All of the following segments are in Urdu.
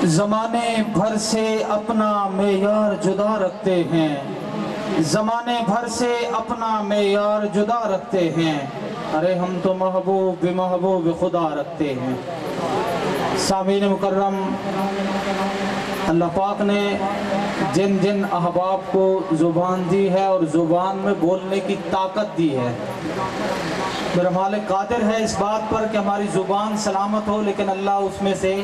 زمانے بھر سے اپنا معیار جدا رکھتے ہیں، زمانے بھر سے اپنا معیار جدا رکھتے ہیں، ارے ہم تو محبوب بھی محبوب خدا رکھتے ہیں۔ سامعین مکرم، اللہ پاک نے جن جن احباب کو زبان دی ہے اور زبان میں بولنے کی طاقت دی ہے، میرا مالک قادر ہے اس بات پر کہ ہماری زبان سلامت ہو، لیکن اللہ اس میں سے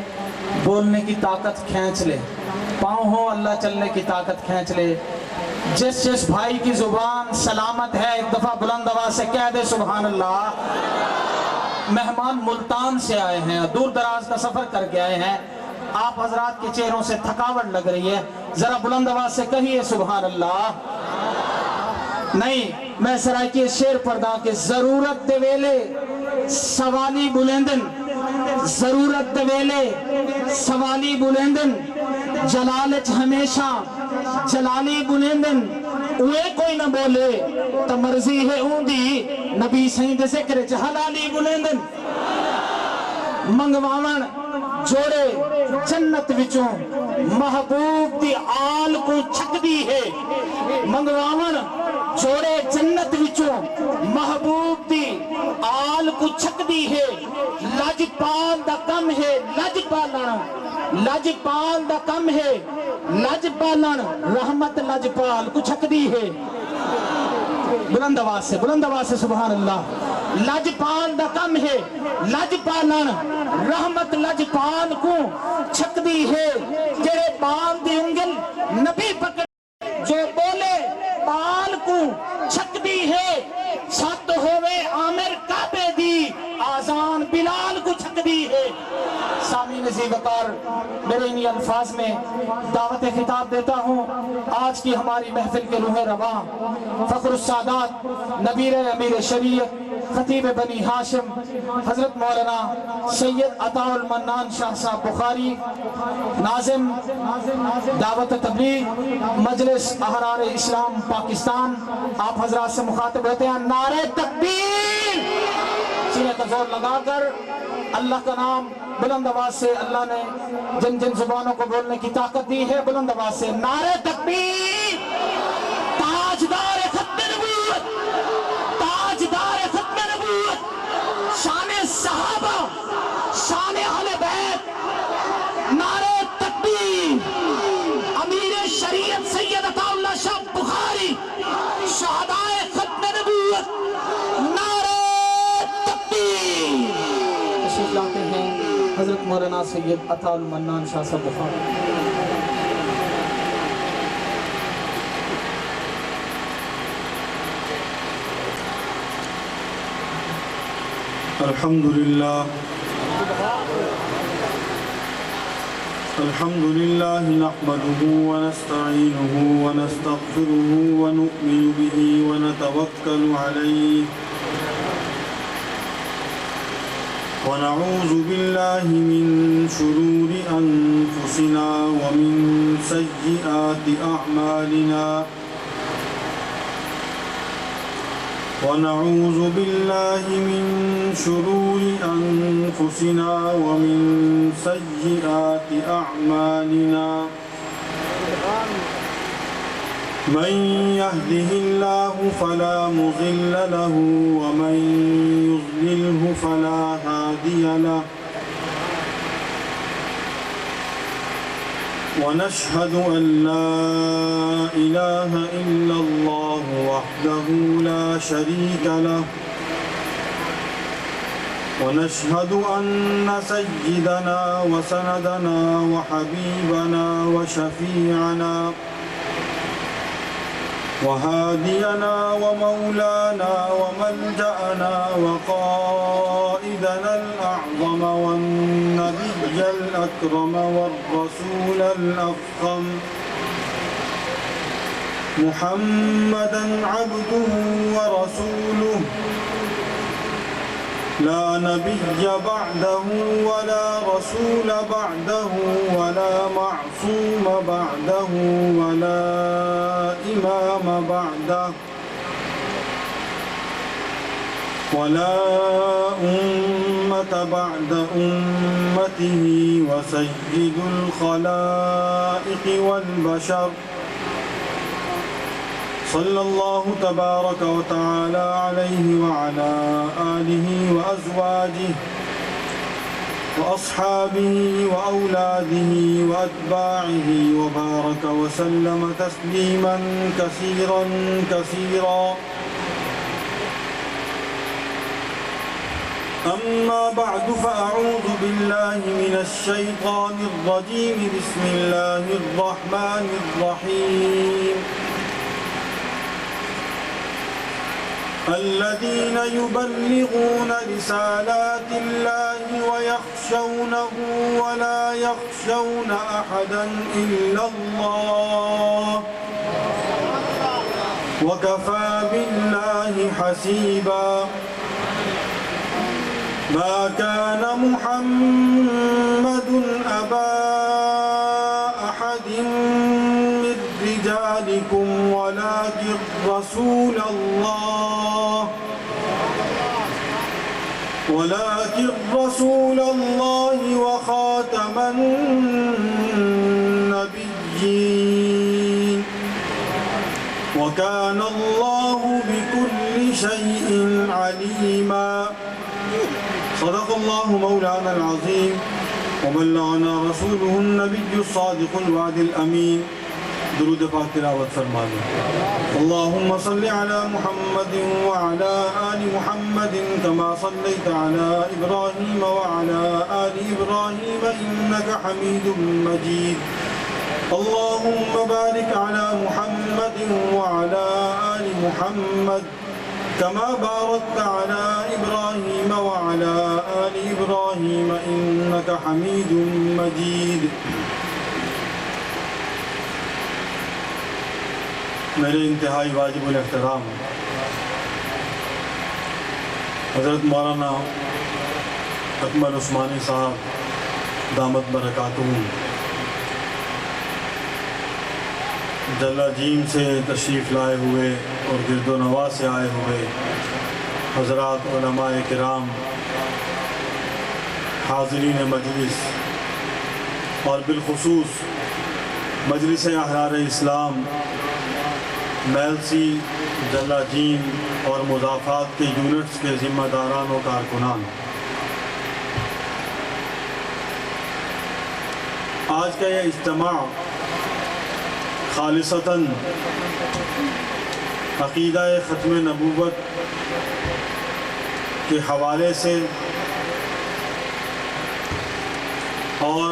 بولنے کی طاقت کھینچ لے، پاؤں ہو اللہ چلنے کی طاقت کھینچ لے۔ جس جس بھائی کی زبان سلامت ہے ایک دفعہ بلند آواز سے کہہ دے سبحان اللہ۔ مہمان ملتان سے آئے ہیں، دور دراز کا سفر کر کے آئے ہیں، آپ حضرات کے چہروں سے تھکاوٹ لگ رہی ہے، ذرا بلند آواز سے کہیے سبحان اللہ۔ نہیں، میں سرائکی شیر پڑھدا کہ ضرورت دے ویلے سوالی بلندن، ضرورت دے ویلے سوالی بلندن، جلالچ ہمیشہ جلالی بلندن، اوے کوئی نہ بولے تو مرضی ہے اوندی، نبی سائیں دے ذکر حلالی بلندن۔ منگواون جوڑے جنت وچوں محبوب دی آل کو چھک دی ہے، منگواون جوڑے جنت وچوں محبوب دی آل کو چھک دی ہے۔ لج پال دا کم ہے لج پالن، لج پال دا کم ہے لج پالن، رحمت لج پال کو چھک دی ہے۔ بلند آواز سے سبحان اللہ۔ لج پال دا کم ہے لج پالن، رحمت لج پال کو چھک دی ہے۔ جڑے پال دی انگل نبی پکڑ جو بولے پال کو چھک دی ہے، ست ہوئے عامر کعبے دی آزان بلال کو چھک دی ہے۔ سامعین عزیز وقار، میرے انہی الفاظ میں دعوت خطاب دیتا ہوں آج کی ہماری محفل کے روح رواں، فخر السادات نبیر امیر شریعت خطیب بنی ہاشم حضرت مولانا سید عطا المنان شاہ صاحب بخاری، ناظم دعوت تبلیغ مجلس احرار اسلام پاکستان، آپ حضرات سے مخاطب ہوتے ہیں۔ نعرہ تکبیر، سینے کا زور لگا کر اللہ کا نام بلند آواز سے، اللہ نے جن جن زبانوں کو بولنے کی طاقت دی ہے، بلند آواز سے نعرہ تکبیر۔ تاجدار ختم نبوت، تاجدار ختم نبوت، شان صحابہ، شان اہل بیت، نعرہ تکبیر۔ امیر شریعت سید عطا اللہ شاہ بخاری، شہدائے ختم نبوت، نعرہ تکبیر۔ تشریف لاتے ہیں حضرت مولانا سید عطا المنان شاہ صاحب بخاری۔ الحمد لله نحمده ونستعينه ونستغفره ونؤمن به ونتوكل عليه ونعوذ بالله من شرور أنفسنا ومن سيئات أعمالنا ونعوذ بالله من شرور أنفسنا ومن سيئات أعمالنا من يهده الله فلا مضل له ومن يضلله فلا هادي له ونشهد أن لا إله إلا الله وحده لا شريك له ونشهد أن سيدنا وسندنا وحبيبنا وشفيعنا وهادينا ومولانا وملجأنا وقائدنا الأعظم والنبي الأكرم والرسول الأفخم محمدا عبده ورسوله لا نبي بعده ولا رسول بعده ولا معصوم بعده ولا إمام بعده ولا الأمة بعد أمته وسيد الخلائق والبشر صلى الله تبارك وتعالى عليه وعلى آله وأزواجه وأصحابه وأولاده وأتباعه وبارك وسلم تسليما كثيرا كثيرا. أما بعد فأعوذ بالله من الشيطان الرجيم. بسم الله الرحمن الرحيم. الذين يبلغون رسالات الله ويخشونه ولا يخشون أحدا إلا الله وكفى بالله حسيبا. ما كان محمد أبا أحد من رجالكم ولكن رسول الله وخاتم النبيين وكان الله بكل شيء عليما. صدق الله مولانا العظيم وبلغنا رسوله النبي الصادق الوعد الأمين. درود پاک تلاوت فرما لیں. اللهم صل على محمد وعلى آل محمد كما صليت على إبراهيم وعلى آل إبراهيم إنك حميد مجيد. اللهم بارك على محمد وعلى آل محمد كما باركت على إبراهيم وعلى آل إبراهيم إنك حميد مجيد. میرے انتہائی واجب الاحترام حضرت مولانا اکمل عثمانی صاحب دامت برکاتہم جلا جیم سے تشریف لائے ہوئے اور گرد و نواح سے آئے ہوئے حضرات علماء کرام، حاضرین مجلس اور بالخصوص مجلس احرار اسلام میلسی، جلا جیم اور مضافات کے یونٹس کے ذمہ داران و کارکنان، آج کا یہ اجتماع خالصتاً عقیدہ ختم نبوت کے حوالے سے اور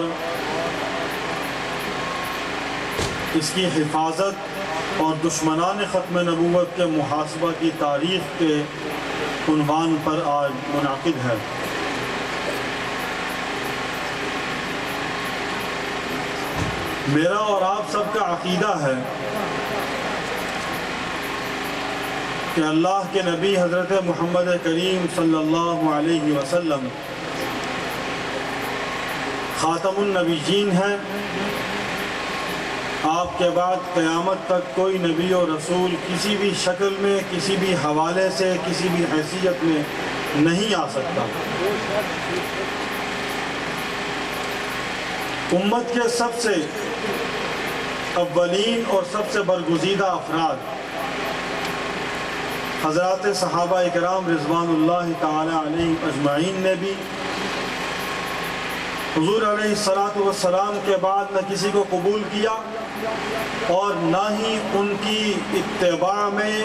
اس کی حفاظت اور دشمنان ختم نبوت کے محاسبہ کی تاریخ کے عنوان پر آج منعقد ہے. میرا اور آپ سب کا عقیدہ ہے کہ اللہ کے نبی حضرت محمد کریم صلی اللہ علیہ وسلم خاتم النبیین ہیں. آپ کے بعد قیامت تک کوئی نبی و رسول کسی بھی شکل میں، کسی بھی حوالے سے، کسی بھی حیثیت میں نہیں آ سکتا. امت کے سب سے اولین اور سب سے برگزیدہ افراد حضرات صحابہ اکرام رضوان اللہ تعالی علیہم اجمعین نے بھی حضور علیہ السلام کے بعد نہ کسی کو قبول کیا اور نہ ہی ان کی اتباع میں،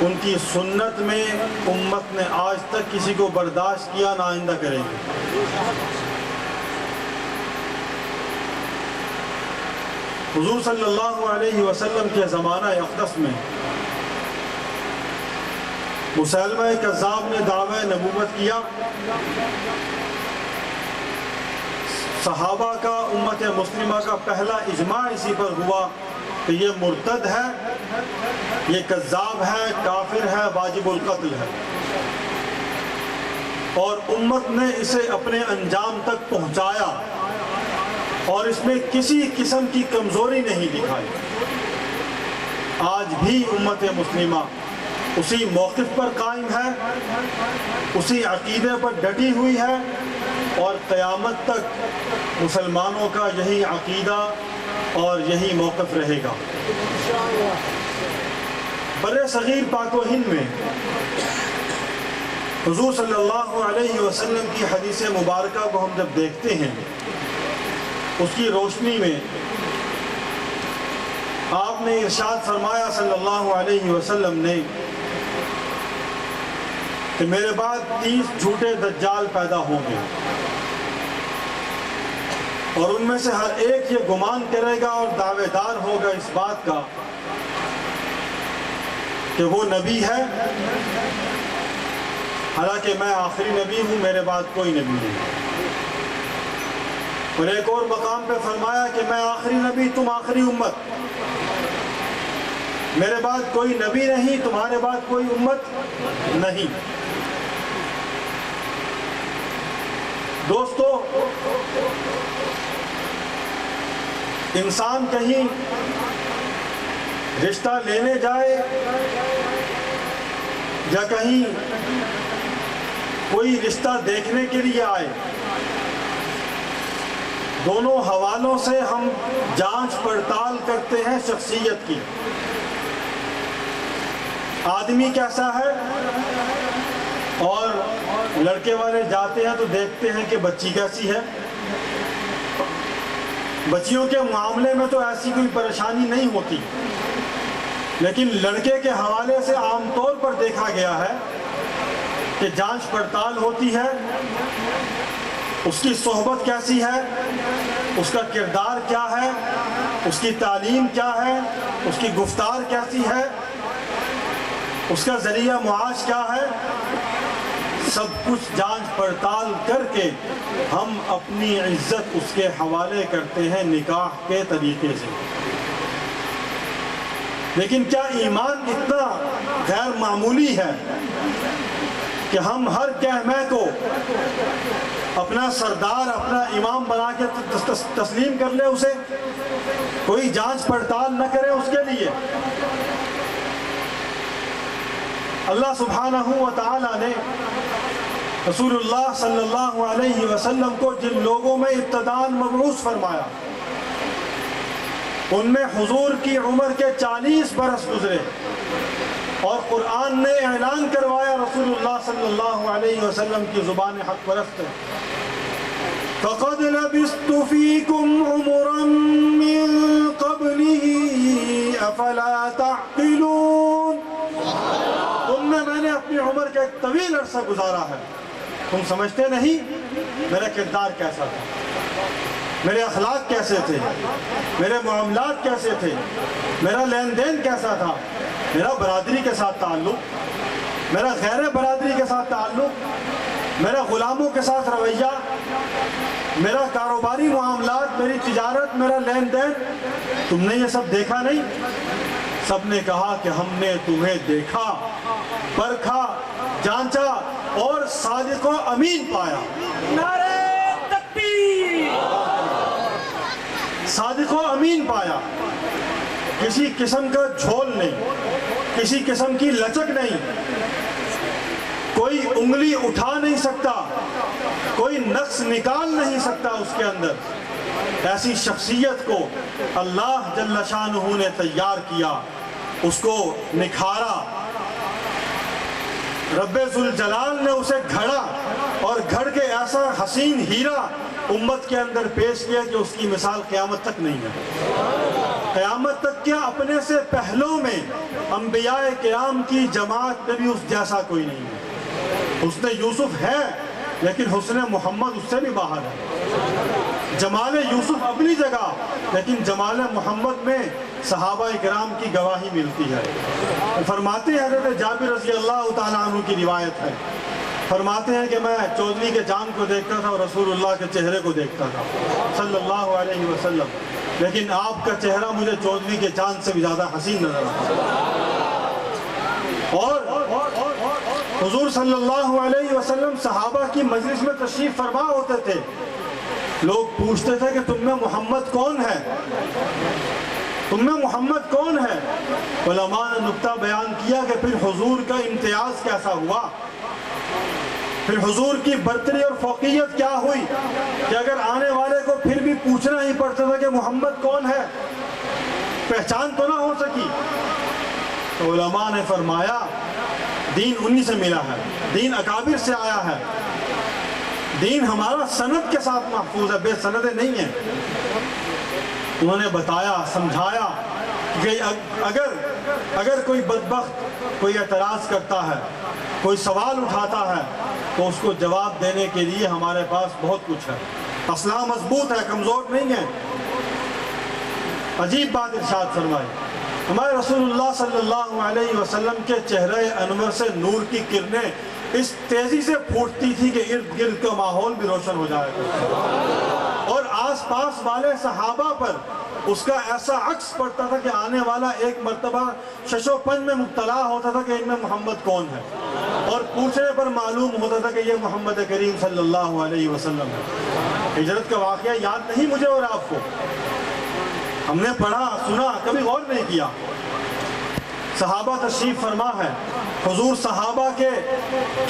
ان کی سنت میں امت نے آج تک کسی کو برداشت کیا، نہ آئندہ کرے گی. حضور صلی اللہ علیہ وسلم کے زمانہ اقدس میں مسیلمہ کذاب نے دعوی نبوت کیا. صحابہ کا، امت مسلمہ کا پہلا اجماع اسی پر ہوا کہ یہ مرتد ہے، یہ کذاب ہے، کافر ہے، واجب القتل ہے. اور امت نے اسے اپنے انجام تک پہنچایا اور اس میں کسی قسم کی کمزوری نہیں دکھائی. آج بھی امت مسلمہ اسی موقف پر قائم ہے، اسی عقیدے پر ڈٹی ہوئی ہے، اور قیامت تک مسلمانوں کا یہی عقیدہ اور یہی موقف رہے گا۔ بر صغیر پاک و ہند میں حضور صلی اللہ علیہ وسلم کی حدیث مبارکہ کو ہم جب دیکھتے ہیں، اس کی روشنی میں آپ نے ارشاد فرمایا صلی اللہ علیہ وسلم نے کہ میرے بعد 30 جھوٹے دجال پیدا ہوں گے، اور ان میں سے ہر ایک یہ گمان کرے گا اور دعوے دار ہوگا اس بات کا کہ وہ نبی ہے، حالانکہ میں آخری نبی ہوں، میرے بعد کوئی نبی نہیں۔ اور ایک اور مقام پہ فرمایا کہ میں آخری نبی، تم آخری امت، میرے بعد کوئی نبی نہیں، تمہارے بعد کوئی امت نہیں۔ دوستو، انسان کہیں رشتہ لینے جائے یا کہیں کوئی رشتہ دیکھنے کے لیے آئے، دونوں حوالوں سے ہم جانچ پڑتال کرتے ہیں شخصیت کی، آدمی کیسا ہے، اور لڑکے والے جاتے ہیں تو دیکھتے ہیں کہ بچی کیسی ہے۔ بچیوں کے معاملے میں تو ایسی کوئی پریشانی نہیں ہوتی، لیکن لڑکے کے حوالے سے عام طور پر دیکھا گیا ہے کہ جانچ پڑتال ہوتی ہے، اس کی صحبت کیسی ہے، اس کا کردار کیا ہے، اس کی تعلیم کیا ہے، اس کی گفتار کیسی ہے، اس کا ذریعہ معاش کیا ہے، سب کچھ جانچ پڑتال کر کے ہم اپنی عزت اس کے حوالے کرتے ہیں نکاح کے طریقے سے۔ لیکن کیا ایمان اتنا غیر معمولی ہے کہ ہم ہر کہمے کو اپنا سردار، اپنا امام بنا کے تسلیم کر لے، اسے کوئی جانچ پڑتال نہ کرے اس کے لیے؟ اللہ سبحانہ و تعالی نے رسول اللہ صلی اللہ علیہ وسلم کو جن لوگوں میں ابتداءً مبعوث فرمایا، ان میں حضور کی عمر کے 40 برس گزرے، اور قرآن نے اعلان کروایا رسول اللہ صلی اللہ علیہ وسلم کی زبان حق پرست ہے، فَقَدْ لَبِثْتُ فِيكُمْ عُمُرًا مِّن قَبْلِهِ أَفَلَا تَعْقِلُونَ۔ تم میں نے اپنی عمر کا ایک طویل عرصہ گزارا ہے، تم سمجھتے نہیں میرا کردار کیسا تھا، میرے اخلاق کیسے تھے، میرے معاملات کیسے تھے، میرا لین دین کیسا تھا، میرا برادری کے ساتھ تعلق، میرا غیر برادری کے ساتھ تعلق، میرا غلاموں کے ساتھ رویہ، میرا کاروباری معاملات، میری تجارت، میرا لین دین، تم نے یہ سب دیکھا نہیں؟ سب نے کہا کہ ہم نے تمہیں دیکھا، پرکھا، جانچا اور صادق و امین پایا۔ نعرہ تکبیر! صادق و امین پایا، کسی قسم کا جھول نہیں، کسی قسم کی لچک نہیں، کوئی انگلی اٹھا نہیں سکتا، کوئی نقص نکال نہیں سکتا اس کے اندر۔ ایسی شخصیت کو اللہ جل شانہ نے تیار کیا، اس کو نکھارا، رب ذوالجلال نے اسے گھڑا، اور گھڑ کے ایسا حسین ہیرا امت کے اندر پیش کیا کہ اس کی مثال قیامت تک نہیں ہے۔ قیامت تک کیا، اپنے سے پہلوں میں انبیاء کرام کی جماعت میں بھی اس جیسا کوئی نہیں ہے۔ حسن یوسف ہے، لیکن حسن محمد اس سے بھی باہر ہے۔ جمال یوسف اپنی جگہ، لیکن جمال محمد میں صحابہ کرام کی گواہی ملتی ہے۔ فرماتے ہیں، حضرت جابر رضی اللہ تعالیٰ عنہ کی روایت ہے، فرماتے ہیں کہ میں چودھری کے چاند کو دیکھتا تھا اور رسول اللہ کے چہرے کو دیکھتا تھا صلی اللہ علیہ وسلم، لیکن آپ کا چہرہ مجھے چودھری کے چاند سے بھی زیادہ حسین نظر آتا۔ اور حضور صلی اللہ علیہ وسلم صحابہ کی مجلس میں تشریف فرما ہوتے تھے، لوگ پوچھتے تھے کہ تم میں محمد کون ہے؟ تم میں محمد کون ہے؟ علماء نے نقطہ بیان کیا کہ پھر حضور کا امتیاز کیسا ہوا، پھر حضور کی برتری اور فوقیت کیا ہوئی کہ اگر آنے والے کو پھر بھی پوچھنا ہی پڑتا تھا کہ محمد کون ہے، پہچان تو نہ ہو سکی۔ تو علماء نے فرمایا دین انہی سے ملا ہے، دین اکابر سے آیا ہے، دین ہمارا سند کے ساتھ محفوظ ہے، بے سندیں نہیں ہیں۔ انہوں نے بتایا، سمجھایا کہ اگر کوئی بدبخت کوئی اعتراض کرتا ہے، کوئی سوال اٹھاتا ہے، تو اس کو جواب دینے کے لیے ہمارے پاس بہت کچھ ہے، اسلحہ مضبوط ہے، کمزور نہیں ہے۔ عجیب بات ارشاد فرمائی، ہمارے رسول اللہ صلی اللہ علیہ وسلم کے چہرے انور سے نور کی کرنیں اس تیزی سے پھوٹتی تھی کہ ارد گرد کا ماحول بھی روشن ہو جائے گا، اور آس پاس والے صحابہ پر اس کا ایسا عکس پڑتا تھا کہ آنے والا ایک مرتبہ شش و پنج میں مبتلا ہوتا تھا کہ ان میں محمد کون ہے، اور پوچھنے پر معلوم ہوتا تھا کہ یہ محمد کریم صلی اللہ علیہ وسلم ہے۔ ہجرت کا واقعہ یاد نہیں مجھے اور آپ کو، ہم نے پڑھا سنا، کبھی غور نہیں کیا۔ صحابہ تشریف فرما ہے، حضور صحابہ کے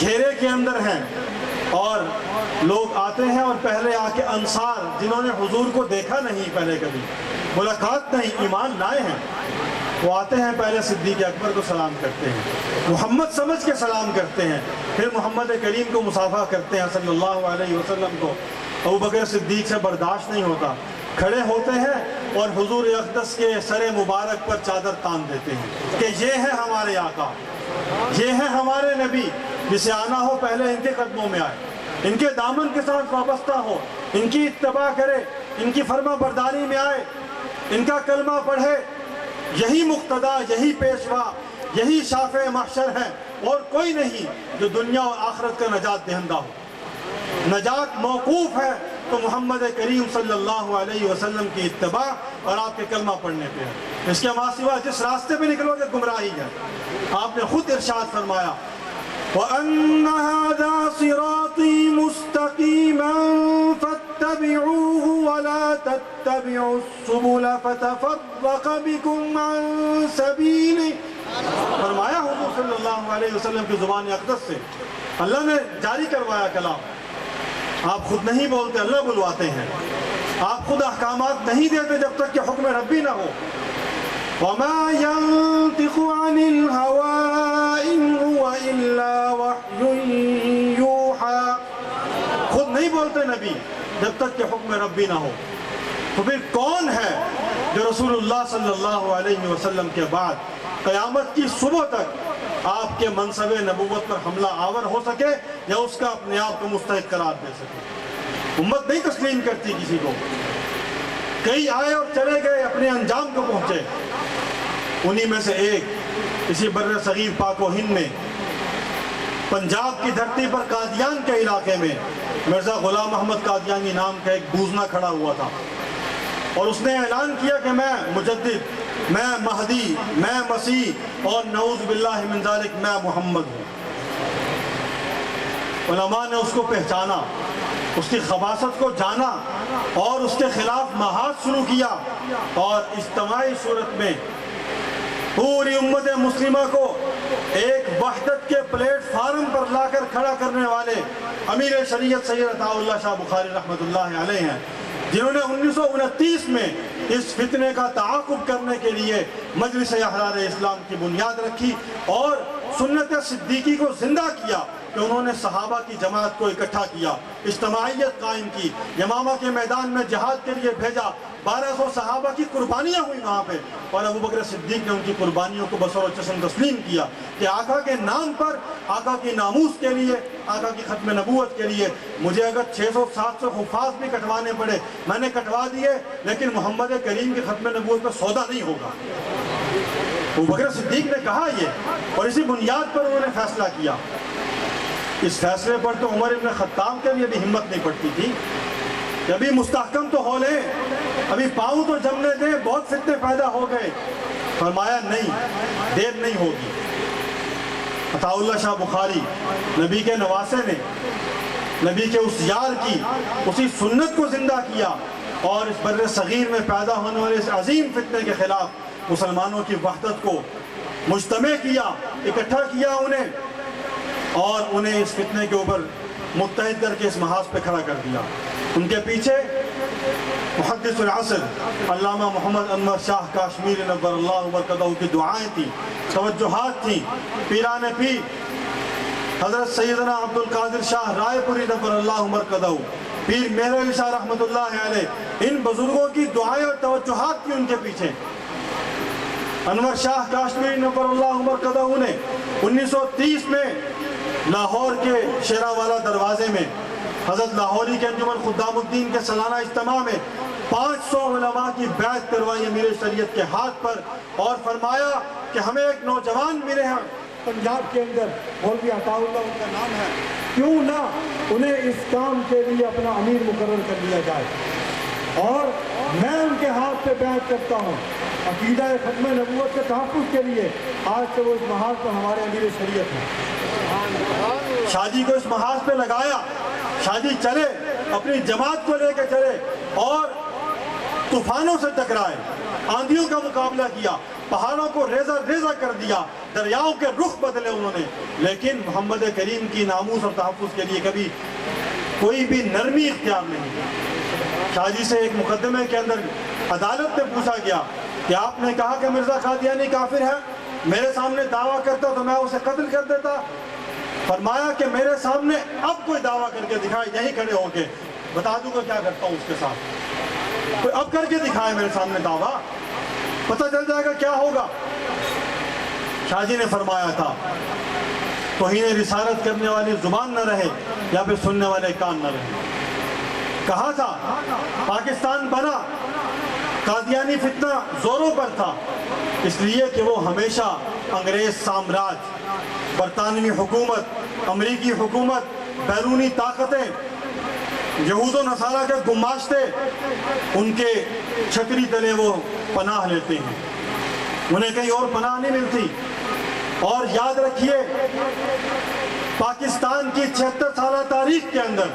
گھیرے کے اندر ہیں، اور لوگ آتے ہیں اور پہلے آ کے انصار جنہوں نے حضور کو دیکھا نہیں، پہلے کبھی ملاقات نہیں، ایمان لائے ہیں، وہ آتے ہیں، پہلے صدیق اکبر کو سلام کرتے ہیں، محمد سمجھ کے سلام کرتے ہیں، پھر محمد کریم کو مصافحہ کرتے ہیں صلی اللہ علیہ وسلم کو۔ ابوبکر صدیق سے برداشت نہیں ہوتا، کھڑے ہوتے ہیں اور حضور اقدس کے سر مبارک پر چادر تان دیتے ہیں کہ یہ ہے ہمارے آقا، یہ ہے ہمارے نبی، جسے آنا ہو پہلے ان کے قدموں میں آئے، ان کے دامن کے ساتھ وابستہ ہو، ان کی اتباع کرے، ان کی فرما برداری میں آئے، ان کا کلمہ پڑھے۔ یہی مقتدا، یہی پیشوا، یہی شافع محشر ہے، اور کوئی نہیں جو دنیا اور آخرت کا نجات دہندہ ہو۔ نجات موقوف ہے تو محمد کریم صلی اللہ علیہ وسلم کی اتباع اور آپ کے کلمہ پڑھنے پہ ہے۔ اس کے سوا جس راستے پہ نکلو گے گمراہی ہے۔ آپ نے خود ارشاد فرمایا وَأَنَّ هَذَا صِرَاطِي مُسْتَقِيمًا فَاتَّبِعُوهُ وَلَا تَتَّبِعُوا السُّبُلَ فَتَفَرَّقَ بِكُمْ عَن سَبِيلِهِ۔ فرمایا حضور صلی اللہ علیہ وسلم کی زبان اقدس سے، اللہ نے جاری کروایا کلام، آپ خود نہیں بولتے، اللہ بلواتے ہیں، آپ خود احکامات نہیں دیتے جب تک کہ حکم ربی نہ ہو۔ وَمَا يَنطِقُ عَنِ الْهَوَىٰ إِنْ هُوَ إِلَّا وَحْيٌ يُوحَىٰ، خود نہیں بولتے نبی جب تک کہ حکم ربی نہ ہو۔ تو پھر کون ہے جو رسول اللہ صلی اللہ علیہ وسلم کے بعد قیامت کی صبح تک آپ کے منصب نبوت پر حملہ آور ہو سکے یا اس کا اپنے آپ کو مستحق قرار دے سکے؟ امت نہیں تسلیم کرتی کسی کو۔ کئی آئے اور چلے گئے، اپنے انجام کو پہنچے۔ انہی میں سے ایک اسی بر صغیر پاک و ہند میں پنجاب کی دھرتی پر قادیان کے علاقے میں مرزا غلام محمد قادیانی نام کا ایک بوزنا کھڑا ہوا تھا، اور اس نے اعلان کیا کہ میں مجدد، میں مہدی، میں مسیح، اور نعوذ باللہ من ذالک میں محمد ہوں۔ علماء نے اس کو پہچانا، اس کی خباثت کو جانا، اور اس کے خلاف محاذ شروع کیا، اور اجتماعی صورت میں پوری امت مسلمہ کو ایک وحدت کے پلیٹ فارم پر لا کر کھڑا کرنے والے امیر شریعت سید عطا اللہ شاہ بخاری رحمۃ اللہ علیہ ہیں، جنہوں نے 1929 میں اس فتنے کا تعاقب کرنے کے لیے مجلس احرار اسلام کی بنیاد رکھی اور سنت صدیقی کو زندہ کیا، کہ انہوں نے صحابہ کی جماعت کو اکٹھا کیا، اجتماعیت قائم کی، یمامہ کے میدان میں جہاد کے لیے بھیجا، 1200 صحابہ کی قربانیاں ہوئی وہاں پہ، اور ابوبکر صدیق نے ان کی قربانیوں کو بصر و چشم تسلیم کیا کہ آقا کے نام پر، آقا کی ناموس کے لیے، آقا کی ختم نبوت کے لیے مجھے اگر 600-700 حفاظ بھی کٹوانے پڑے میں نے کٹوا دیے، لیکن محمد کریم کی ختم نبوت پر سودا نہیں ہوگا۔ ابوبکر صدیق نے کہا یہ، اور اسی بنیاد پر انہوں نے فیصلہ کیا۔ اس فیصلے پر تو عمر ابن خطاب کے لیے بھی ہمت نہیں پڑتی تھی کہ ابھی مستحکم تو ہو لیں، ابھی پاؤں تو جمنے دیں، بہت فتنے پیدا ہو گئے۔ فرمایا نہیں، دیر نہیں ہوگی۔ عطا اللہ شاہ بخاری نبی کے نواسے نے نبی کے اس یار کی اسی سنت کو زندہ کیا اور اس بر صغیر میں پیدا ہونے والے اس عظیم فتنے کے خلاف مسلمانوں کی وحدت کو مجتمع کیا، اکٹھا کیا انہیں، اور انہیں اس فتنے کے اوپر متحد کر کے اس محاذ پہ کھڑا کر دیا۔ ان کے پیچھے محدث العصر علامہ محمد انور شاہ کاشمیری نور اللہ برکتہ کی دعائیں تھیں، توجہات تھیں، پیران پیر حضرت سیدنا عبد القادر شاہ رائے پوری نور اللہ برکتہ، پیر مہر علی شاہ رحمۃ اللہ علیہ، ان بزرگوں کی دعائیں اور توجہات تھیں ان کے پیچھے۔ انور شاہ کاشمیری نور اللہ برکتہ نے 1930 میں لاہور کے شیراوالا دروازے میں حضرت لاہوری کے انجمن خدام الدین کے سالانہ اجتماع میں 500 علماء کی بیعت کروائی امیر شریعت کے ہاتھ پر، اور فرمایا کہ ہمیں ایک نوجوان ملے ہیں پنجاب کے اندر، مولوی عطا اللہ ان کا نام ہے، کیوں نہ انہیں اس کام کے لیے اپنا امیر مقرر کر لیا جائے، اور میں ان کے ہاتھ پہ بیعت کرتا ہوں عقیدہ ختم نبوت کے تحفظ کے لیے۔ آج سے وہ اس محاذ پر ہمارے امیر شریعت ہیں۔ شاہ جی کو اس محاذ پہ لگایا، شاہ جی چلے، اپنی جماعت کو لے کے چلے اور طوفانوں سے ٹکرائے، آندھیوں کا مقابلہ کیا، پہاڑوں کو ریزہ ریزہ کر دیا، دریاؤں کے رخ بدلے انہوں نے، لیکن محمد کریم کی ناموس اور تحفظ کے لیے کبھی کوئی بھی نرمی اختیار نہیں کی۔ شاہ جی سے ایک مقدمے کے اندر عدالت میں پوچھا گیا کہ آپ نے کہا کہ مرزا قادیانی کافر ہے، میرے سامنے دعویٰ کرتا تو میں اسے قتل کر دیتا۔ فرمایا کہ میرے سامنے اب کوئی دعویٰ کر کے دکھائے، یہیں کھڑے ہو کے بتا دوں گا کیا کرتا ہوں اس کے ساتھ، کوئی اب کر کے دکھائے میرے سامنے دعویٰ، پتہ چل جائے گا کیا ہوگا۔ شاہ جی نے فرمایا تھا توہین رسالت کرنے والی زبان نہ رہے یا پھر سننے والے کان نہ رہے۔ کہا تھا پاکستان بنا، قادیانی فتنہ زوروں پر تھا، اس لیے کہ وہ ہمیشہ انگریز سامراج، برطانوی حکومت، امریکی حکومت، بیرونی طاقتیں، یہود و نصارہ کے گماشتے، ان کے چھتری تلے وہ پناہ لیتے ہیں، انہیں کہیں اور پناہ نہیں ملتی۔ اور یاد رکھیے پاکستان کی 76 سالہ تاریخ کے اندر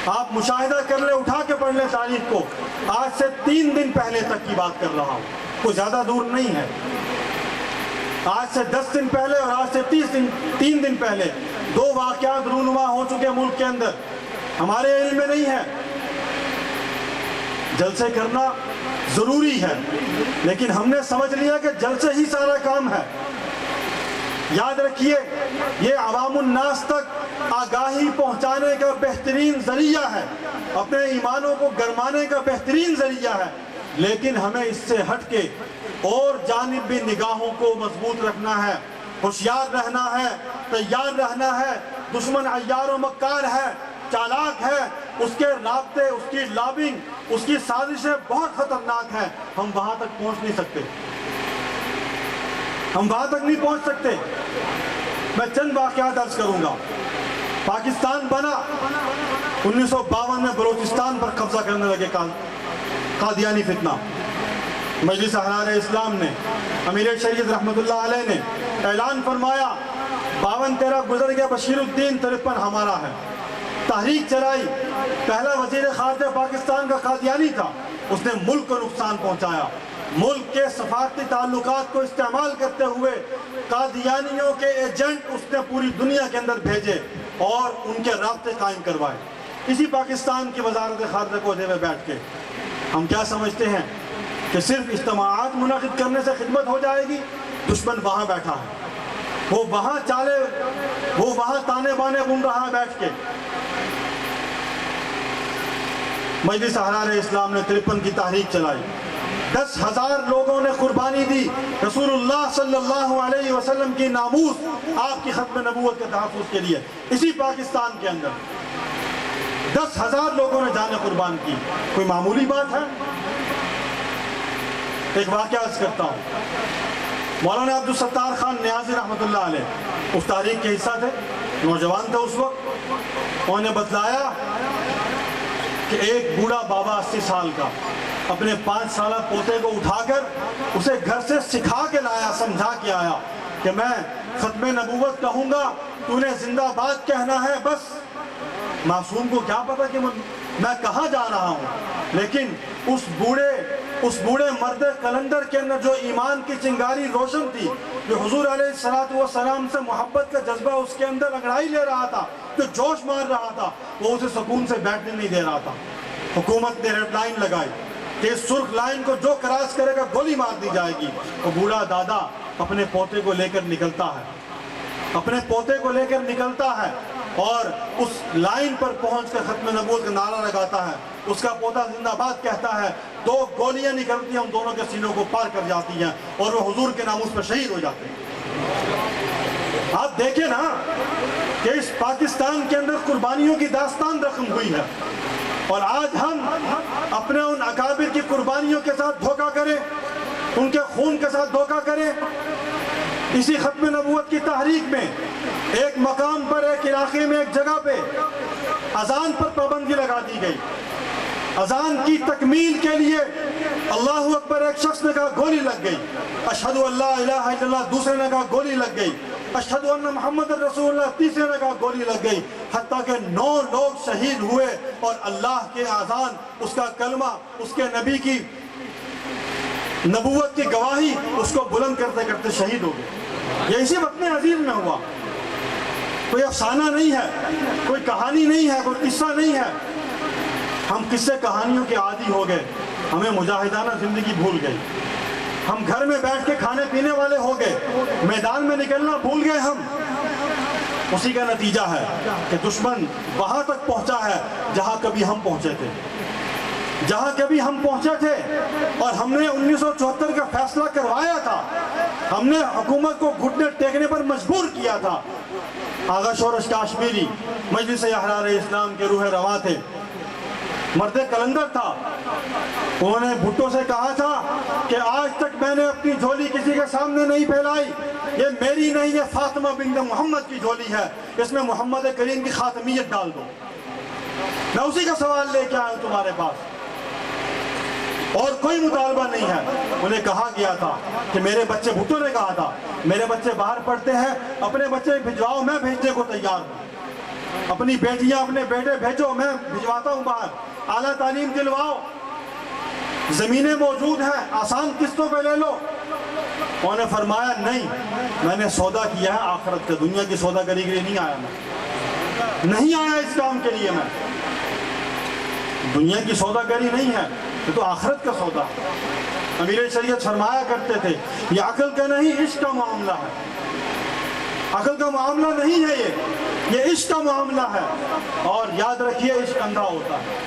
آپ مشاہدہ کر لیں، اٹھا کے پڑھ لیں تاریخ کو، آج سے 3 دن پہلے تک کی بات کر رہا ہوں، کوئی زیادہ دور نہیں ہے، آج سے 10 دن پہلے اور آج سے 3 دن پہلے 2 واقعات رونما ہو چکے ملک کے اندر، ہمارے علم میں نہیں ہے۔ جلسے کرنا ضروری ہے، لیکن ہم نے سمجھ لیا کہ جلسے ہی سارا کام ہے۔ یاد رکھیے یہ عوام الناس تک آگاہی پہنچانے کا بہترین ذریعہ ہے، اپنے ایمانوں کو گرمانے کا بہترین ذریعہ ہے، لیکن ہمیں اس سے ہٹ کے اور جانب بھی نگاہوں کو مضبوط رکھنا ہے، ہوشیار رہنا ہے، تیار رہنا ہے۔ دشمن عیار و مکار ہے، چالاک ہے، اس کے رابطے، اس کی لابنگ، اس کی سازشیں بہت خطرناک ہیں، ہم وہاں تک پہنچ نہیں سکتے، ہم وہاں تک نہیں پہنچ سکتے۔ میں چند واقعات عرض کروں گا۔ پاکستان بنا 1952 میں بلوچستان پر قبضہ کرنے لگے قادیانی فتنہ، مجلس احرار اسلام نے، امیر شریعت رحمۃ اللہ علیہ نے اعلان فرمایا 52-13 گزر گیا، بشیر الدین 53 ہمارا ہے، تحریک چلائی، پہلا وزیر خارجہ پاکستان کا قادیانی تھا، اس نے ملک کو نقصان پہنچایا، ملک کے سفارتی تعلقات کو استعمال کرتے ہوئے قادیانیوں کے ایجنٹ اس نے پوری دنیا کے اندر بھیجے اور ان کے رابطے قائم کروائے، اسی پاکستان کی وزارت خارجہ کو عہدے میں بیٹھ کے۔ ہم کیا سمجھتے ہیں کہ صرف اجتماعات منعقد کرنے سے خدمت ہو جائے گی؟ دشمن وہاں بیٹھا ہے، وہ وہاں تانے بانے بن رہا ہے بیٹھ کے۔ مجلس احرار اسلام نے 53 کی تحریک چلائی، 10,000 لوگوں نے قربانی دی، رسول اللہ صلی اللہ علیہ وسلم کی ناموس، آپ کی ختم نبوت کے تحفظ کے لیے، اسی پاکستان کے اندر 10,000 لوگوں نے جانیں قربان کی۔ کوئی معمولی بات ہے؟ ایک واقعہ عرض کرتا ہوں۔ مولانا عبدالستار خان نیازی رحمۃ اللہ علیہ اس تحریک کے حصہ تھے، نوجوان تھے اس وقت، انہوں نے بتلایا کہ ایک بوڑھا بابا 80 سال کا اپنے 5 سالہ پوتے کو اٹھا کر اسے گھر سے سکھا کے لایا، سمجھا کے آیا کہ میں ختم نبوت کہوں گا، تو نے زندہ باد کہنا ہے بس۔ معصوم کو کیا پتا کہ میں کہاں جا رہا ہوں، لیکن اس بوڑھے مرد کلندر کے اندر جو ایمان کی چنگاری روشن تھی، جو حضور علیہ السلام سے محبت کا جذبہ اس کے اندر انگڑائی لے رہا تھا، جو جوش مار رہا تھا، وہ اسے سکون سے بیٹھنے نہیں دے رہا تھا۔ حکومت نے ریڈ لائن لگائی کہ اس سرخ لائن کو جو کراس کرے گا گولی مار دی جائے گی۔ وہ بوڑھا دادا اپنے پوتے کو لے کر نکلتا ہے اور اس لائن پر پہنچ کر ختم نبوت کا نعرہ لگاتا ہے۔ اس کا پوتا زندہ باد کہتا ہے، 2 گولیاں نکلتی ہیں، ان دونوں کے سینوں کو پار کر جاتی ہیں اور وہ حضور کے ناموس پر شہید ہو جاتے ہیں۔ آپ دیکھیں نا کہ اس پاکستان کے اندر قربانیوں کی داستان رقم ہوئی ہے، اور آج ہم اپنے ان اکابر کی قربانیوں کے ساتھ دھوکہ کریں، ان کے خون کے ساتھ دھوکہ کریں۔ اسی ختم نبوت کی تحریک میں ایک مقام پر، ایک علاقے میں، ایک جگہ پہ اذان پر پابندی لگا دی گئی۔ اذان کی تکمیل کے لیے اللہ اکبر ایک شخص نے کہا، گولی لگ گئی۔ اشہد ان لا الہ الا اللہ دوسرے نے کہا، گولی لگ گئی۔ اشہد ان محمد رسول اللہ تیسرے نے کہا، گولی لگ گئی۔ حتیٰ کہ 9 لوگ شہید ہوئے اور اللہ کے اذان، اس کا کلمہ، اس کے نبی کی نبوت کی گواہی اس کو بلند کرتے کرتے شہید ہو گئے۔ یہ اسی وطن عزیز میں ہوا، کوئی افسانہ نہیں ہے، کوئی کہانی نہیں ہے، کوئی قصہ نہیں ہے۔ ہم قصے کہانیوں کے عادی ہو گئے، ہمیں مجاہدانہ زندگی بھول گئی، ہم گھر میں بیٹھ کے کھانے پینے والے ہو گئے، میدان میں نکلنا بھول گئے ہم۔ اسی کا نتیجہ ہے کہ دشمن وہاں تک پہنچا ہے جہاں کبھی ہم پہنچے تھے، اور ہم نے 1974 کا فیصلہ کروایا تھا، ہم نے حکومت کو گھٹنے ٹیکنے پر مجبور کیا تھا۔ آغا شورش کاشمیری مجلس احرار اسلام کے روح رواں تھے، مرد کلندر تھا۔ انہوں نے بھٹو سے کہا تھا کہ آج تک میں نے اپنی جھولی کسی کے سامنے نہیں پھیلائی، یہ میری نہیں، یہ فاطمہ بنت محمد کی جھولی ہے، اس میں محمد کریم کی خاتمیت ڈال دو، میں اسی کا سوال لے کے آیا ہوں تمہارے پاس، اور کوئی مطالبہ نہیں ہے۔ انہیں کہا گیا تھا کہ میرے بچے، بھٹو نے کہا تھا، میرے بچے باہر پڑھتے ہیں، اپنے بچے بھجواؤ، میں بھیجنے کو تیار ہوں، اپنی بیٹیاں اپنے بیٹے بھیجو، میں بھجواتا ہوں باہر، اعلیٰ تعلیم دلواؤ، زمینیں موجود ہیں، آسان قسطوں پہ لے لو۔ انہوں نے فرمایا نہیں، میں نے سودا کیا ہے آخرت کا، دنیا کی سودا گری کے لیے نہیں آیا، میں نہیں آیا اس کام کے لیے، میں دنیا کی سودا گری نہیں ہے، یہ تو آخرت کا سودا ہے۔ امیر شریعت فرمایا کرتے تھے، یہ عقل کا نہیں، عشق کا معاملہ ہے، عقل کا معاملہ نہیں ہے، یہ عشق کا معاملہ ہے، اور یاد رکھیے عشق اندھا ہوتا ہے۔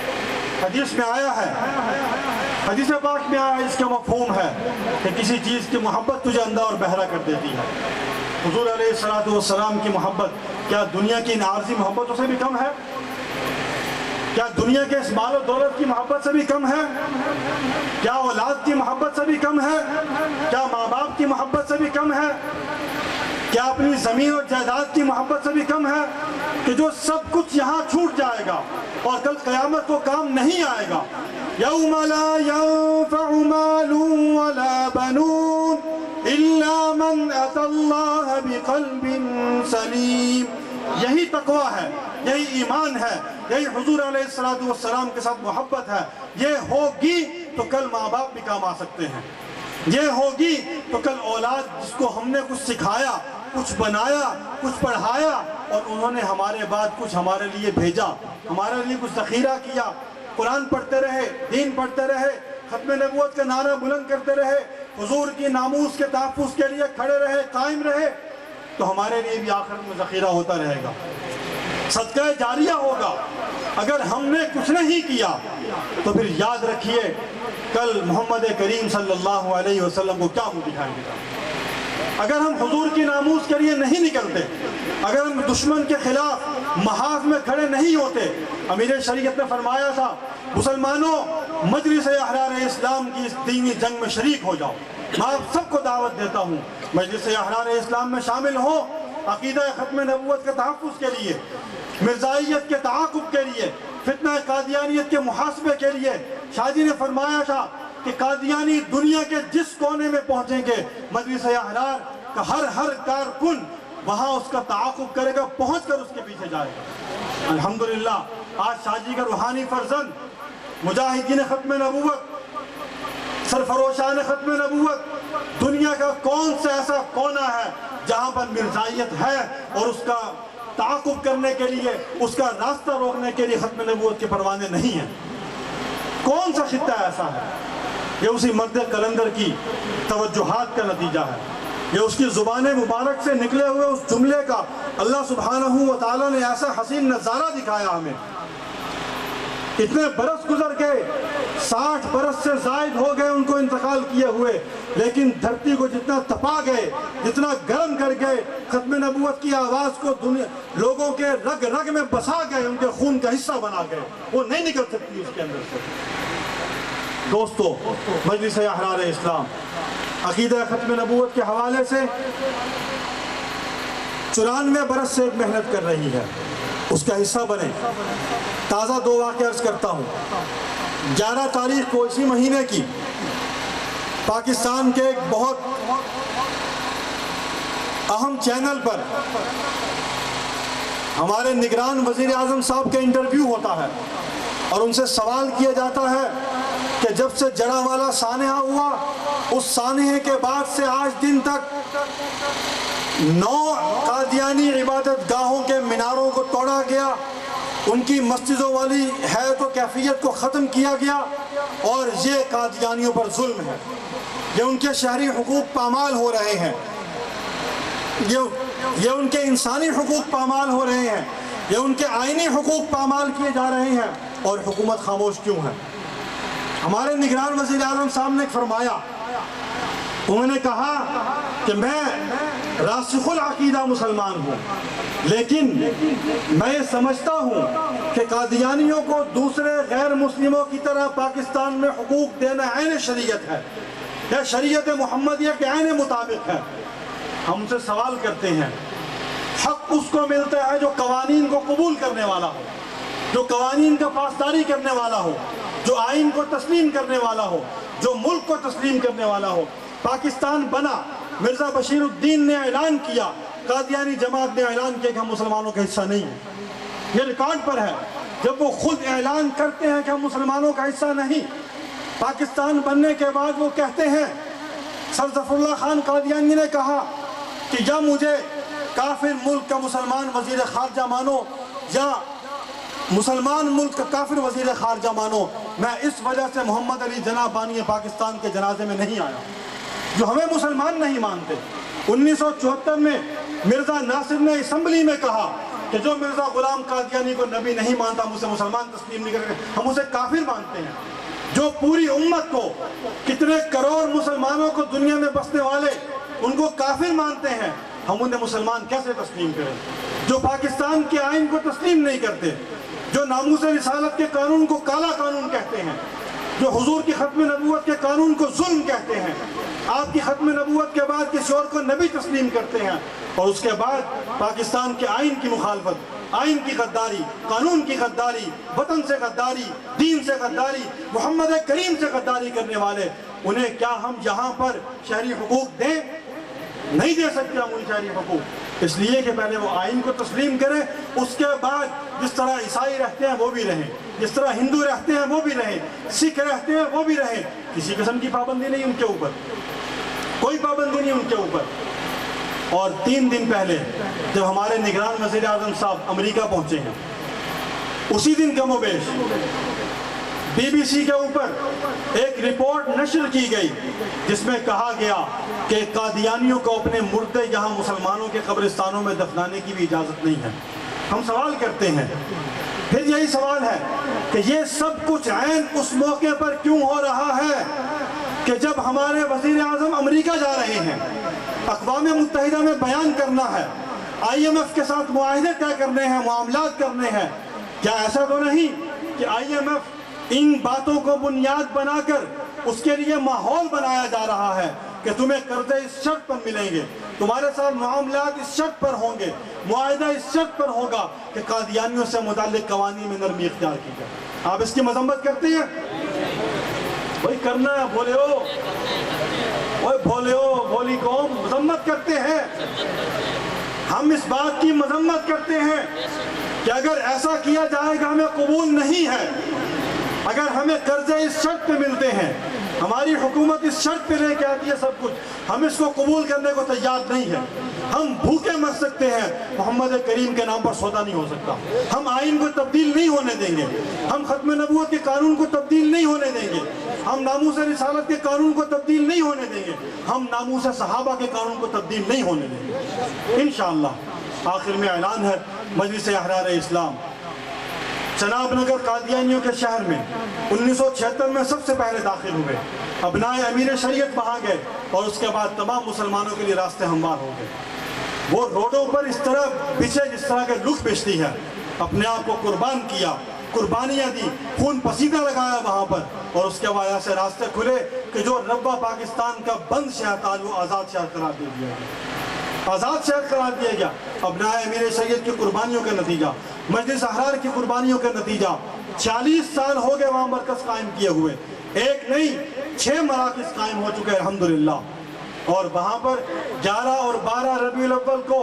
حدیث میں آیا ہے، حدیث پاک میں آیا، اس کا مفہوم ہے کہ کسی چیز کی محبت تجھے اندھا اور بہرا کر دیتی ہے۔ حضور علیہ السلام کی محبت کیا دنیا کی ان عارضی محبتوں سے بھی کم ہے؟ کیا دنیا کے اس مال و دولت کی محبت سے بھی کم ہے؟ کیا اولاد کی محبت سے بھی کم ہے؟ کیا ماں باپ کی محبت سے بھی کم ہے؟ کیا اپنی زمین اور جائیداد کی محبت سے بھی کم ہے؟ کہ جو سب کچھ یہاں چھوٹ جائے گا اور کل قیامت کو کام نہیں آئے گا۔ یوم لا ينفع مال ولا بنون الا من اتى اللہ بقلب سلیم۔ یہی تقویٰ ہے، یہی ایمان ہے، یہی حضور علیہ السلام کے ساتھ محبت ہے۔ یہ ہوگی تو کل ماں باپ بھی کام آ سکتے ہیں، یہ ہوگی تو کل اولاد جس کو ہم نے کچھ سکھایا، کچھ بنایا، کچھ پڑھایا، اور انہوں نے ہمارے بعد کچھ ہمارے لیے بھیجا، ہمارے لیے کچھ ذخیرہ کیا، قرآن پڑھتے رہے، دین پڑھتے رہے، ختم نبوت کا نعرہ بلند کرتے رہے، حضور کی ناموس کے تحفظ کے لیے کھڑے رہے، قائم رہے، تو ہمارے لیے بھی آخرت میں ذخیرہ ہوتا رہے گا، صدقہ جاریہ ہوگا۔ اگر ہم نے کچھ نہیں کیا تو پھر یاد رکھیے کل محمد کریم صلی اللہ علیہ وسلم کو کیا منہ دکھائیں گے۔ اگر ہم حضور کی ناموس کے لیے نہیں نکلتے، اگر ہم دشمن کے خلاف محاذ میں کھڑے نہیں ہوتے، امیر شریعت نے فرمایا تھا، مسلمانوں مجلس احرار اسلام کی اس دینی جنگ میں شریک ہو جاؤ۔ میں آپ سب کو دعوت دیتا ہوں، مجلس احرار اسلام میں شامل ہو، عقیدہ ختم نبوت کے تحفظ کے لیے، مرزائیت کے تعاقب کے لیے، فتنہ قادیانیت کے محاسبے کے لیے۔ شاہ جی نے فرمایا تھا کہ قادیانی دنیا کے جس کونے میں پہنچیں گے، مجلس احرار کا ہر کارکن وہاں اس کا تعاقب کرے گا، پہنچ کر اس کے پیچھے جائے گا۔ الحمدللہ آج شاہجی کا روحانی فرزند مجاہدین ختم نبوت، سرفروشان ختم نبوت، دنیا کا کون سا ایسا کونا ہے جہاں پر مرزائیت ہے اور اس کا تعاقب کرنے کے لیے، اس کا راستہ روکنے کے لیے ختم نبوت کے پروانے نہیں ہیں؟ کون سا خطہ ایسا ہے؟ یہ اسی مرد قلندر کی توجہات کا نتیجہ ہے، یہ اس کی زبان مبارک سے نکلے ہوئے اس جملے کا اللہ سبحانہ و تعالیٰ نے ایسا حسین نظارہ دکھایا ہمیں۔ اتنے برس گزر گئے، 60 برس سے زائد ہو گئے ان کو انتقال کیے ہوئے، لیکن دھرتی کو جتنا تپا گئے، جتنا گرم کر گئے، ختم نبوت کی آواز کو لوگوں کے رگ رگ میں بسا گئے، ان کے خون کا حصہ بنا گئے، وہ نہیں نکل سکتی اس کے اندر سے۔ دوستو، مجلس احرار اسلام عقیدہ ختم نبوت کے حوالے سے 94 برس سے ایک محنت کر رہی ہے، اس کا حصہ بنے۔ تازہ 2 واقعہ عرض کرتا ہوں۔ 11 تاریخ کو اسی مہینے کی پاکستان کے ایک بہت اہم چینل پر ہمارے نگران وزیر اعظم صاحب کا انٹرویو ہوتا ہے اور ان سے سوال کیا جاتا ہے کہ جب سے جڑاوالا سانحہ ہوا، اس سانحے کے بعد سے آج دن تک 9 قادیانی عبادت گاہوں کے میناروں کو توڑا گیا، ان کی مسجدوں والی حیت و کیفیت کو ختم کیا گیا، اور یہ قادیانیوں پر ظلم ہے، یہ ان کے شہری حقوق پامال ہو رہے ہیں، یہ ان کے انسانی حقوق پامال ہو رہے ہیں، یہ ان کے آئینی حقوق پامال کیے جا رہے ہیں، اور حکومت خاموش کیوں ہے؟ ہمارے نگران وزیر اعظم صاحب نے فرمایا، انہوں نے کہا کہ میں راسخ العقیدہ مسلمان ہوں، لیکن میں یہ سمجھتا ہوں کہ قادیانیوں کو دوسرے غیر مسلموں کی طرح پاکستان میں حقوق دینا عین شریعت ہے، یا شریعت محمدیہ کے عین مطابق ہے۔ ہم ان سے سوال کرتے ہیں، حق اس کو ملتا ہے جو قوانین کو قبول کرنے والا ہو، جو قوانین کا پاسداری کرنے والا ہو، جو آئین کو تسلیم کرنے والا ہو، جو ملک کو تسلیم کرنے والا ہو۔ پاکستان بنا، مرزا بشیر الدین نے اعلان کیا، قادیانی جماعت نے اعلان کیا کہ ہم مسلمانوں کا حصہ نہیں ہیں، یہ ریکارڈ پر ہے۔ جب وہ خود اعلان کرتے ہیں کہ ہم مسلمانوں کا حصہ نہیں، پاکستان بننے کے بعد وہ کہتے ہیں، سر ظفر اللہ خان قادیانی نے کہا کہ یا مجھے کافر ملک کا مسلمان وزیر خارجہ مانو، یا مسلمان ملک کا کافر وزیر خارجہ مانو، میں اس وجہ سے محمد علی جناح بانی پاکستان کے جنازے میں نہیں آیا، جو ہمیں مسلمان نہیں مانتے۔ 1974 میں مرزا ناصر نے اسمبلی میں کہا کہ جو مرزا غلام قادیانی کو نبی نہیں مانتا، ہم اسے مسلمان تسلیم نہیں کرتے، ہم اسے کافر مانتے ہیں۔ جو پوری امت کو، کتنے کروڑ مسلمانوں کو دنیا میں بسنے والے، ان کو کافر مانتے ہیں، ہم انہیں مسلمان کیسے تسلیم کریں؟ جو پاکستان کے آئین کو تسلیم نہیں کرتے، جو ناموس رسالت کے قانون کو کالا قانون کہتے ہیں، جو حضور کی ختم نبوت کے قانون کو ظلم کہتے ہیں، آپ کی ختم نبوت کے بعد کسی اور کو نبی تسلیم کرتے ہیں، اور اس کے بعد پاکستان کے آئین کی مخالفت، آئین کی غداری، قانون کی غداری، وطن سے غداری، دین سے غداری، محمد کریم سے غداری کرنے والے، انہیں کیا ہم یہاں پر شہری حقوق دیں؟ نہیں دے سکتے ہم ان شہری حقوق، اس لیے کہ پہلے وہ آئین کو تسلیم کریں، اس کے بعد جس طرح عیسائی رہتے ہیں وہ بھی رہیں، جس طرح ہندو رہتے ہیں وہ بھی رہیں، سکھ رہتے ہیں وہ بھی رہیں، کسی قسم کی پابندی نہیں ان کے اوپر، کوئی پابندی نہیں ان کے اوپر۔ اور 3 دن پہلے جب ہمارے نگران وزیر اعظم صاحب امریکہ پہنچے ہیں، اسی دن کم و بیش BBC کے اوپر ایک رپورٹ نشر کی گئی جس میں کہا گیا کہ قادیانیوں کو اپنے مردے یہاں مسلمانوں کے قبرستانوں میں دفنانے کی بھی اجازت نہیں ہے۔ ہم سوال کرتے ہیں، پھر یہی سوال ہے کہ یہ سب کچھ عین اس موقع پر کیوں ہو رہا ہے کہ جب ہمارے وزیر اعظم امریکہ جا رہے ہیں، اقوام متحدہ میں بیان کرنا ہے، IMF کے ساتھ معاہدے طے کرنے ہیں، معاملات کرنے ہیں۔ کیا ایسا تو نہیں کہ IMF ان باتوں کو بنیاد بنا کر اس کے لیے ماحول بنایا جا رہا ہے کہ تمہیں قرضے اس شرط پر ملیں گے، تمہارے ساتھ معاملات اس شرط پر ہوں گے، معاہدہ اس شرط پر ہوگا کہ قادیانیوں سے متعلق قوانین میں نرمی اختیار کی جائے؟ آپ اس کی مذمت کرتے ہیں؟ وہی کرنا ہے، بولے ہو بھولی قوم، مذمت کرتے ہیں۔ ہم اس بات کی مذمت کرتے ہیں کہ اگر ایسا کیا جائے گا ہمیں قبول نہیں ہے. اگر ہمیں قرضے اس شرط پہ ملتے ہیں, ہماری حکومت اس شرط پہ لے کے آتی ہے سب کچھ, ہم اس کو قبول کرنے کو تیار نہیں ہے. ہم بھوکے مر سکتے ہیں, محمد کریم کے نام پر سودا نہیں ہو سکتا. ہم آئین کو تبدیل نہیں ہونے دیں گے, ہم ختم نبوت کے قانون کو تبدیل نہیں ہونے دیں گے, ہم ناموس رسالت کے قانون کو تبدیل نہیں ہونے دیں گے, ہم ناموس صحابہ کے قانون کو تبدیل نہیں ہونے دیں گے انشاءاللہ. آخر میں اعلان ہے, مجلس احرار اسلام چناب نگر قادیانیوں کے شہر میں 1976 میں سب سے پہلے داخل ہوئے. ابنائے امیر شریعت وہاں گئے اور اس کے بعد تمام مسلمانوں کے لیے راستے ہموار ہو گئے. وہ روڈوں پر اس طرح بچھے جس طرح کے لوگ بچتی ہے, اپنے آپ کو قربان کیا, قربانیاں دی, خون پسینہ لگایا وہاں پر, اور اس کے بعد ایسے راستے کھلے کہ جو ربہ پاکستان کا بند شہر تھا وہ آزاد شہر قرار دے دیا گیا, آزاد شہر قرار دیا گیا. ابنائے امیر شریعت کی قربانیوں کا نتیجہ, مجلس احرار کی قربانیوں کا نتیجہ. 40 سال ہو گئے وہاں مرکز قائم کیے ہوئے, ایک نہیں 6 مراکز قائم ہو چکے ہیں الحمدللہ. اور وہاں پر 11 اور 12 ربیع الاول کو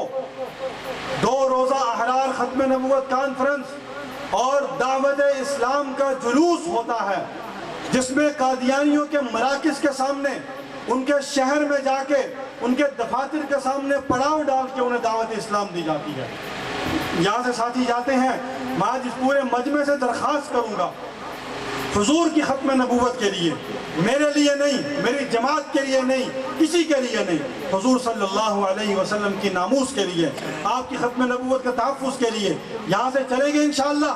2 روزہ احرار ختم نبوت کانفرنس اور دعوت اسلام کا جلوس ہوتا ہے, جس میں قادیانیوں کے مراکز کے سامنے, ان کے شہر میں جا کے, ان کے دفاتر کے سامنے پڑاؤ ڈال کے انہیں دعوت اسلام دی جاتی ہے. یہاں سے ساتھی جاتے ہیں, میں آج اس پورے مجمع سے درخواست کروں گا حضور کی ختم نبوت کے لیے, میرے لیے نہیں, میری جماعت کے لیے نہیں, کسی کے لیے نہیں, حضور صلی اللہ علیہ وسلم کی ناموس کے لیے, آپ کی ختم نبوت کے تحفظ کے لیے یہاں سے چلیں گے انشاءاللہ.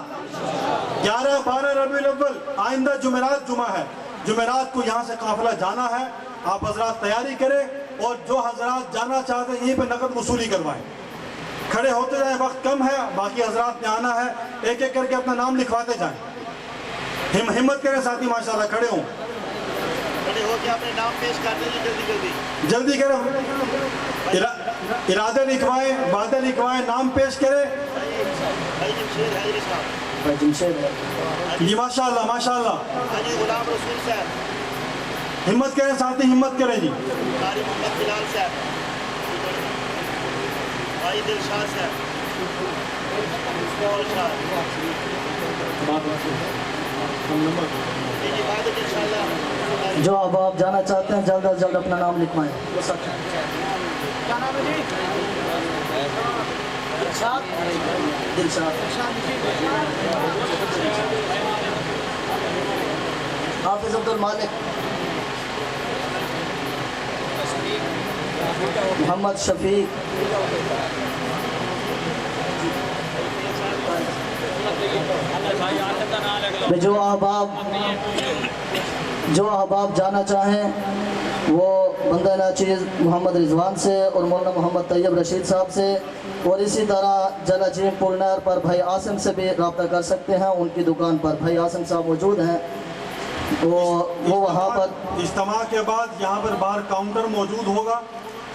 11-12 ربیع الاول آئندہ جمعرات جمعہ ہے, جمعرات کو یہاں سے قافلہ جانا ہے. آپ حضرات تیاری کریں, اور جو حضرات جانا چاہتے ہیں یہیں پہ نقد وصولی کروائیں. کھڑے ہوتے جائیں, وقت کم ہے, باقی حضرات نے آنا ہے, ایک ایک کر کے اپنا نام لکھواتے جائیں. ہمت کریں ساتھی, ماشاءاللہ کھڑے ہوں, کھڑے ہو کے اپنے نام پیش کر دیں جلدی کریں, ارادے لکھوائیں, وعدے لکھوائیں, نام پیش کریں. بھائی جمشید حیدری صاحب, بھائی جمشید جی ماشاءاللہ ماشاءاللہ, حاجی غلام رسول صاحب, ہمت کریں ساتھی, ہمت کریں جی. قاری محمد بلال صاحب, بھائی دلشاد صاحب, عبادت انشاءاللہ. جو اب آپ جانا چاہتے ہیں جلد از جلد اپنا نام لکھوائیں. دلشاد, حافظ عبد المالک, محمد شفیق, جو احباب جانا چاہیں وہ بندہ ناچیز محمد رضوان سے اور مولانا محمد طیب رشید صاحب سے, اور اسی طرح جلاجیم پل نہر پر بھائی عاصم سے بھی رابطہ کر سکتے ہیں. ان کی دکان پر بھائی عاصم صاحب موجود ہیں, وہ وہاں پر اجتماع کے بعد یہاں پر باہر کاؤنٹر موجود ہوگا,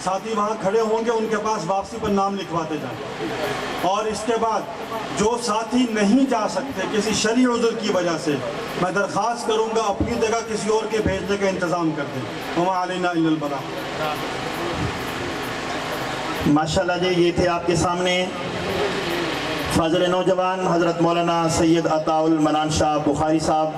ساتھی وہاں کھڑے ہوں گے, ان کے پاس واپسی پر نام لکھواتے جائیں. اور اس کے بعد جو ساتھی نہیں جا سکتے کسی شرعی عذر کی وجہ سے, میں درخواست کروں گا اپنی جگہ کسی اور کے بھیجنے کا انتظام کر دیں. وما علینا الا البلاغ. ماشاءاللہ جی, یہ تھے آپ کے سامنے فاضل نوجوان حضرت مولانا سید عطاء المنان شاہ بخاری صاحب.